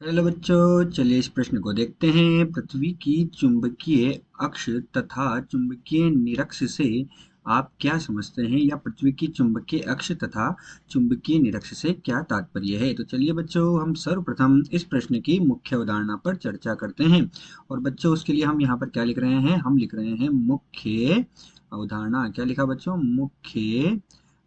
Hello बच्चों, चलिए इस प्रश्न को देखते हैं। पृथ्वी की चुंबकीय अक्ष तथा चुंबकीय निरक्ष से आप क्या समझते हैं, या पृथ्वी की चुंबकीय अक्ष तथा चुंबकीय निरक्ष से क्या तात्पर्य है। तो चलिए बच्चों, हम सर्वप्रथम इस प्रश्न की मुख्य अवधारणा पर चर्चा करते हैं। और बच्चों, उसके लिए हम यहाँ पर क्या लिख रहे हैं, हम लिख रहे हैं मुख्य अवधारणा। क्या लिखा बच्चों, मुख्य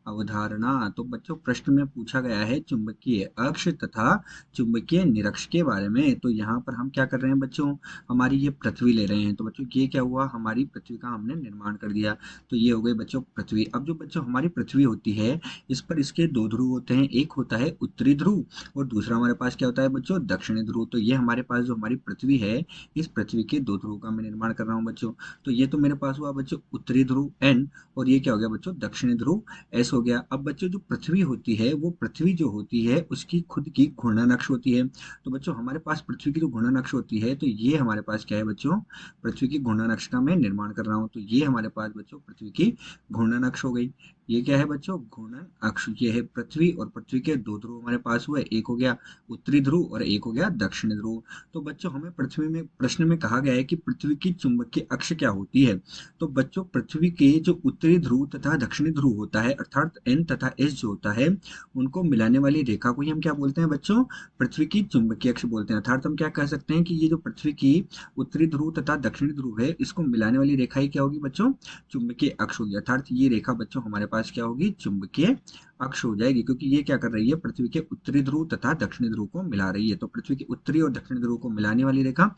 अवधारणा। तो बच्चों, प्रश्न में पूछा गया है चुंबकीय अक्ष तथा चुंबकीय निरक्ष के बारे में। तो यहाँ पर हम क्या कर रहे हैं बच्चों, हमारी ये पृथ्वी ले रहे हैं। तो बच्चों, ये क्या हुआ, हमारी पृथ्वी का हमने निर्माण कर दिया। तो ये हो गई बच्चों पृथ्वी। अब जो बच्चों हमारी पृथ्वी होती है, इस पर इसके दो ध्रुव होते हैं। एक होता है उत्तरी ध्रुव और दूसरा हमारे पास क्या होता है बच्चों, दक्षिणी ध्रुव। तो ये हमारे पास जो हमारी पृथ्वी है, इस पृथ्वी के दो ध्रुव का मैं निर्माण कर रहा हूँ बच्चों। तो ये तो मेरे पास हुआ बच्चों उत्तरी ध्रुव एन, और ये क्या हो गया बच्चों, दक्षिणी ध्रुव एस हो गया। अब बच्चों, जो पृथ्वी होती है, वो पृथ्वी जो होती है उसकी खुद की घूर्णन अक्ष होती है। तो बच्चों, हमारे पास पृथ्वी की जो घूर्णन अक्ष होती है, तो ये हमारे पास क्या है बच्चों, पृथ्वी की घूर्णन अक्ष का मैं निर्माण कर रहा हूँ। तो ये हमारे पास बच्चों पृथ्वी की घूर्णन अक्ष हो गई। ये क्या है बच्चों, घूर्णन अक्ष। ये है पृथ्वी, और पृथ्वी के दो ध्रुव हमारे पास हुए, एक हो गया उत्तरी ध्रुव और एक हो गया दक्षिणी ध्रुव। तो बच्चों, हमें पृथ्वी में प्रश्न में कहा गया है कि पृथ्वी की चुंबकीय अक्ष क्या होती है। तो बच्चों, पृथ्वी के जो उत्तरी ध्रुव तथा दक्षिणी ध्रुव होता है, अर्थात एन तथा एस जो होता है, उनको मिलाने वाली रेखा को ही हम क्या बोलते हैं बच्चों, पृथ्वी की चुंबकीय अक्ष बोलते हैं। अर्थात हम क्या कह सकते हैं कि ये जो पृथ्वी की उत्तरी ध्रुव तथा दक्षिणी ध्रुव है, इसको मिलाने वाली रेखा ही क्या होगी बच्चों, चुंबकीय अक्ष होगी। अर्थात ये रेखा बच्चों हमारे पास क्या होगी, चुंबकीय अक्ष हो जाएगी, क्योंकि ये क्या कर रही है, पृथ्वी के उत्तरी ध्रुव तथा दक्षिणी ध्रुव को मिला रही है। तो पृथ्वी के उत्तरी और दक्षिणी ध्रुव को मिलाने वाली रेखा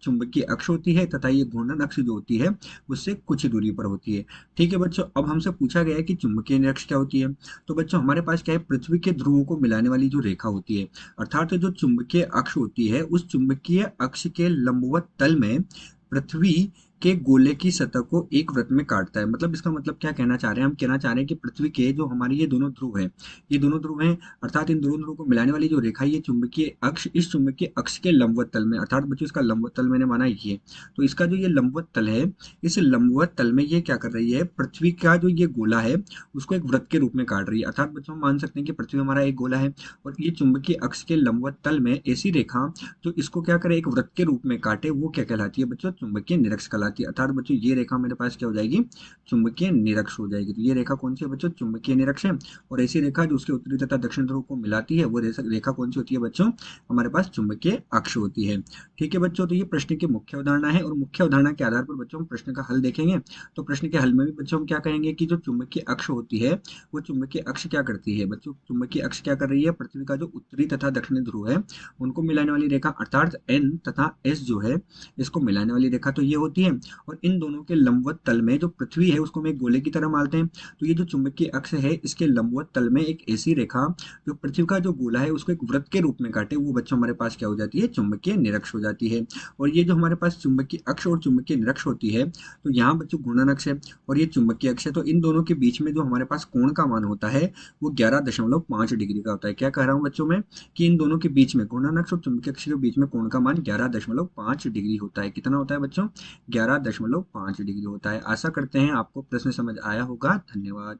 चुंबकीय अक्ष होती है, तथा ये घूर्णन अक्ष जो होती है, उससे कुछ ही दूरी पर होती है। ठीक है बच्चों, अब हमसे पूछा गया है कि चुंबकीय निरक्ष क्या होती है। तो बच्चों, हमारे पास क्या है, पृथ्वी के ध्रुवों को मिलाने वाली जो रेखा होती है, अर्थात जो चुंबकीय अक्ष होती है, उस चुंबकीय अक्ष के लंबवत तल में पृथ्वी के गोले की सतह को एक वृत्त में काटता है। मतलब इसका मतलब क्या कहना चाह रहे हैं, हम कहना चाह रहे हैं कि पृथ्वी के जो हमारी ये दोनों ध्रुव हैं, ये दोनों ध्रुव हैं, अर्थात इन दोनों ध्रुव को मिलाने वाली जो रेखा है, ये चुंबकीय अक्ष, इस चुंबकीय अक्ष के लंबवत तल में, अर्थात बच्चों इसका लंबवत तल मैंने माना ये। तो इसका जो ये लंबवत तल है, इस लंबवत तल में ये क्या कर रही है, पृथ्वी का जो ये गोला है, उसको एक वृत्त के रूप में काट रही है। अर्थात बच्चों, हम मान सकते हैं कि पृथ्वी हमारा एक गोला है, और ये चुंबकीय अक्ष के लंबवत तल में ऐसी रेखा जो इसको क्या करे, एक वृत्त के रूप में काटे, वो क्या कहलाती है बच्चों, चुंबकीय निरक्ष कहलाती है। अर्थात बच्चों, ये रेखा मेरे पास क्या हो जाएगी, चुंबकीय निरक्ष हो जाएगी। तो ये रेखा कौन सी है बच्चों, चुंबकीय निरक्ष है। और ऐसी रेखा जो उसके उत्तरी तथा दक्षिण ध्रुव को मिलाती है, वो रेखा कौन सी होती है बच्चों, हमारे पास चुंबकीय अक्ष होती है। ठीक है बच्चों, तो ये प्रश्न की मुख्य अवधारणा है, और मुख्य अवधारणा के आधार पर बच्चों हम प्रश्न का हल देखेंगे। तो प्रश्न के हल में भी बच्चों हम क्या कहेंगे कि जो चुंबकीय अक्ष होती है, वो चुंबकीय अक्ष क्या करती है बच्चों, चुंबकीय अक्ष क्या कर रही है, पृथ्वी का जो उत्तरी तथा दक्षिणी ध्रुव है, उनको मिलाने वाली रेखा, अर्थात एन तथा एस जो है, इसको मिलाने वाली रेखा तो ये होती है। और इन दोनों के लंबवत तल में जो पृथ्वी है, उसको हम एक गोले की तरह मानते हैं। तो ये जो चुंबकीय अक्ष है, इसके लंबवत तल में एक ऐसी रेखा जो पृथ्वी का जो गोला है, उसको एक वृत्त के रूप में काटे, वो बच्चों हमारे पास क्या हो जाती है, चुंबकीय निरक्ष हो जाती है। और ये जो हमारे पास चुंबकीय अक्ष और चुंबकीय निरक्ष होती है, तो यहाँ बच्चों घूर्णन अक्ष है और ये चुंबकीय अक्ष है। तो इन दोनों के बीच में जो हमारे पास कोण का मान होता है, वो 11.5 डिग्री का होता है। क्या कह रहा हूँ बच्चों में, कि इन दोनों के बीच में, घूर्णन अक्ष और चुंबकीय अक्ष के बीच में कोण का मान 11.5 डिग्री होता है। कितना होता है बच्चों, 11.5 डिग्री होता है। आशा करते हैं आपको प्रश्न समझ आया होगा। धन्यवाद।